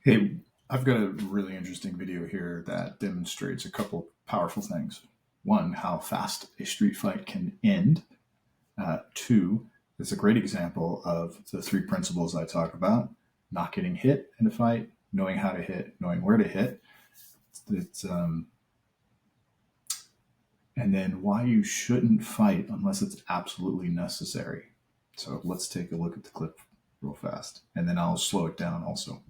Hey, I've got a really interesting video here that demonstrates a couple powerful things. One, how fast a street fight can end. Two, it's a great example of the three principles I talk about: not getting hit in a fight, knowing how to hit, knowing where to hit. It's, and then why you shouldn't fight unless it's absolutely necessary. So let's take a look at the clip real fast, and then I'll slow it down also.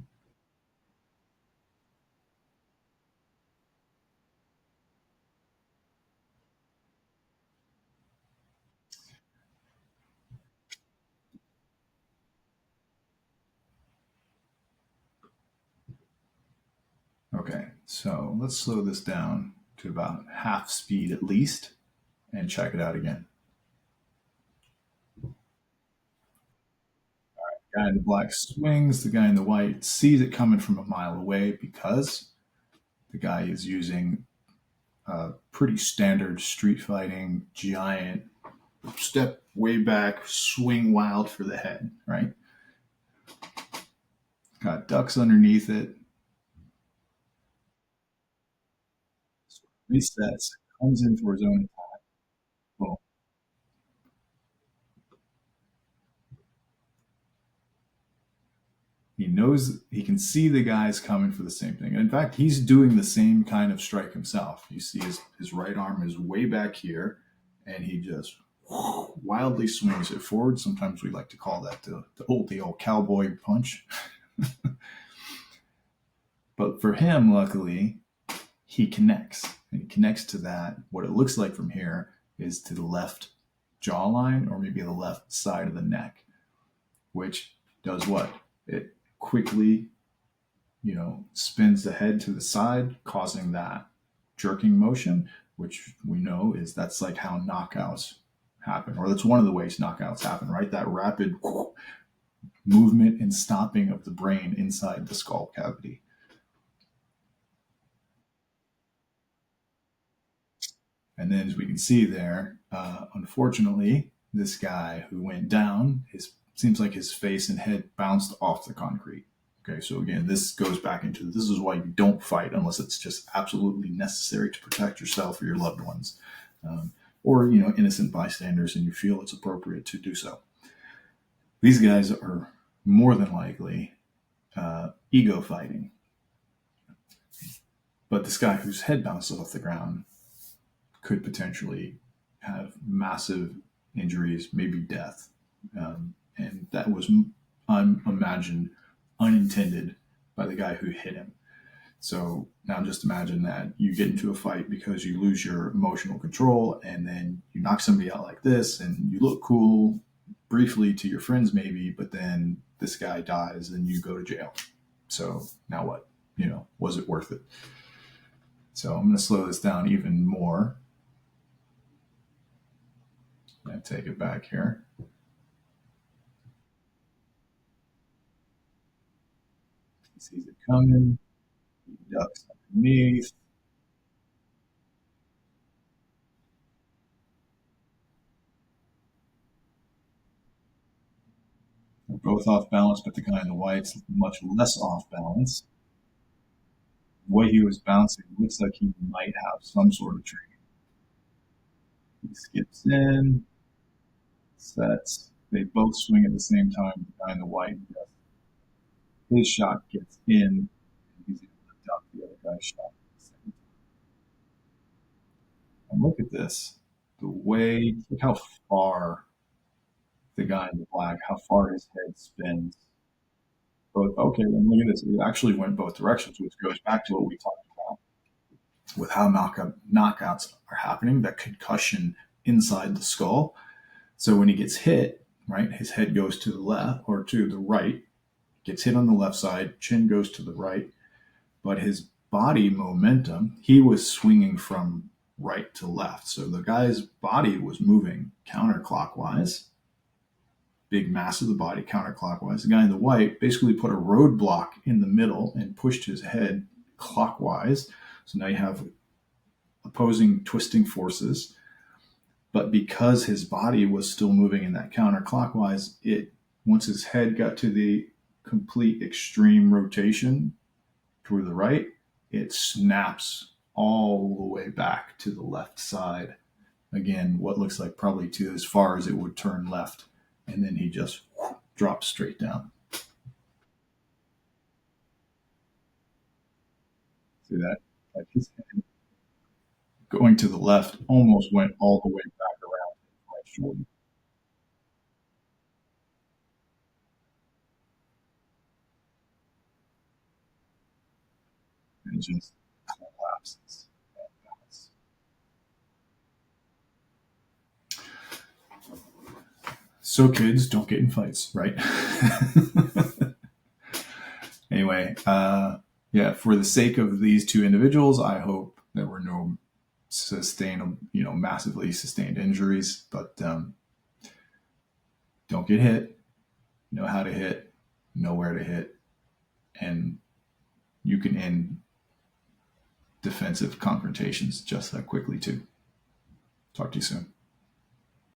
Okay, so let's slow this down to about half speed at least and check it out again. The guy in the black swings, the guy in the white sees it coming from a mile away because the guy is using a pretty standard street fighting giant step way back, swing wild for the head, right? Got ducks underneath it, resets, comes in for his own attack. Well, he knows he can see the guys coming for the same thing. In fact, he's doing the same kind of strike himself. You see his right arm is way back here, and he just wildly swings it forward. Sometimes we like to call that the old cowboy punch. But for him, luckily, he connects. And he connects to that. What it looks like from here is to the left jawline or maybe the left side of the neck, which does what? It quickly, spins the head to the side, causing that jerking motion, which we know is that's like how knockouts happen, or that's one of the ways knockouts happen, right? That rapid movement and stopping of the brain inside the skull cavity. And then, as we can see there, unfortunately, this guy who went down, his seems like his face and head bounced off the concrete. Okay, so again, this goes back into this is why you don't fight unless it's just absolutely necessary to protect yourself or your loved ones, or innocent bystanders, and you feel it's appropriate to do so. These guys are more than likely ego fighting, but this guy whose head bounces off the ground could potentially have massive injuries, maybe death. And that was, I'm imagined, unintended by the guy who hit him. So now just imagine that you get into a fight because you lose your emotional control and then you knock somebody out like this and you look cool briefly to your friends maybe, but then this guy dies and you go to jail. So now what? Was it worth it? So I'm going to slow this down even more. And take it back here. He sees it coming. He ducks underneath. They're both off balance, but the guy in the white's much less off balance. The way he was bouncing looks like he might have some sort of training. He skips in, sets. They both swing at the same time. The guy in the white, his shot gets in, and he's able to duck the other guy's shot at the same time. And look at this. Look how far the guy in the black, how far his head spins. Both, okay, and look at this. It actually went both directions, which goes back to what we talked about with how knockouts are happening, that concussion inside the skull. So when he gets hit, right, his head goes to the left or to the right, gets hit on the left side, chin goes to the right, but his body momentum, he was swinging from right to left. So the guy's body was moving counterclockwise, big mass of the body counterclockwise. The guy in the white basically put a roadblock in the middle and pushed his head clockwise. So now you have opposing twisting forces. But because his body was still moving in that counterclockwise, once his head got to the complete extreme rotation, for the right, it snaps all the way back to the left side. Again, what looks like probably to as far as it would turn left. And then he just drops straight down. See that? Like his head going to the left almost went all the way back around my shoulder and just collapses. So kids, don't get in fights, right? Anyway, yeah, for the sake of these two individuals, I hope there were no sustainable, massively sustained injuries, but don't get hit. Know how to hit, know where to hit, and you can end defensive confrontations just that quickly too. Talk to you soon.